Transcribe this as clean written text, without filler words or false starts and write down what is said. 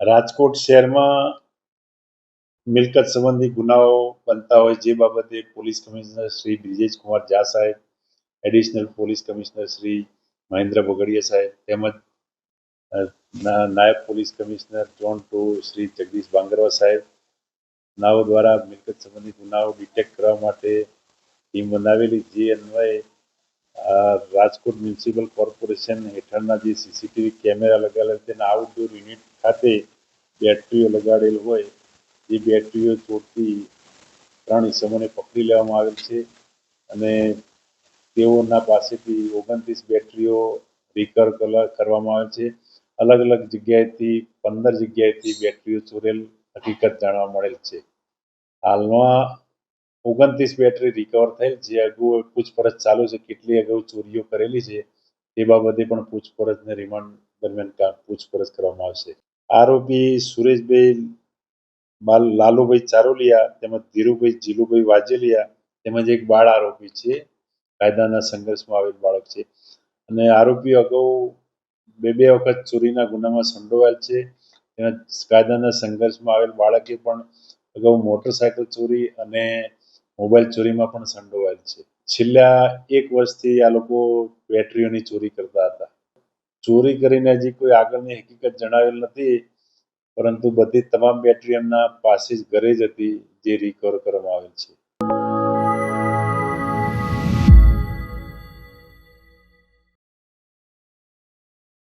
રાજકોટ શહેરમાં મિલકત સંબંધી ગુનાઓ બનતા હોય જે બાબતે પોલીસ કમિશનર શ્રી બ્રિજેશ કુમાર ઝા સાહેબ, additional police commissioner Shri Mahendra Bagadiya સાહેબ તેમજ નાયબ police commissioner zone 2 Shri Jagdish Bangarwa સાહેબ નાઓ દ્વારા મિલકત સંબંધી ગુનાઓ ડિટેક્ટ કરવા માટે ટીમ બનાવેલી, જે અન્વયે રાજકોટ મ્યુનિસિપલ કોર્પોરેશન હેઠળના જે સીસીટીવી કેમેરા લગાવેલા તેના આઉટડોર યુનિટ ખાતે બેટરીઓ લગાડેલ હોય જે બેટરીઓ ચોરતી 3 ઇસમોને પકડી લેવામાં આવેલ છે અને તેઓના પાસેથી 29 બેટરીઓ રિકવર કરવામાં આવે છે. અલગ અલગ જગ્યાએથી 15 જગ્યાએથી બેટરીઓ ચોરેલ હકીકત જાણવા મળેલ છે. હાલમાં 29 બેટરી રિકવર થયેલ છે. અગાઉ પૂછપરછ ચાલુ છે, કેટલી અગાઉ ચોરીઓ કરેલી છે તે બાબતે પણ પૂછપરછને રિમાન્ડ દરમિયાન પૂછપરછ કરવામાં આવશે. આરોપી સુરેશભાઈ લાલુભાઈ ચારોલિયા તેમજ ધીરુભાઈ જીલુભાઈ વાજેલિયા તેમજ એક બાળ આરોપી છે, કાયદાના સંઘર્ષમાં આવેલ બાળક છે અને આરોપીઓ અગાઉ બે વખત ચોરીના ગુનામાં સંડોવાયેલ છે. તેમજ કાયદાના સંઘર્ષમાં આવેલ બાળકે પણ અગાઉ મોટરસાયકલ ચોરી અને મોબાઈલ ચોરીમાં પણ સંડોવાયેલ છે. છેલ્લા 1 વર્ષથી આ લોકો બેટરીઓની ચોરી કરતા હતા. ચોરી કરીને હજી કોઈ આગળની હકીકત જણાવેલ નથી, પરંતુ બધી તમામ બેટરી એમના પાસે જ ઘરે જ હતી જે રિકવર કરવામાં આવેલ છે.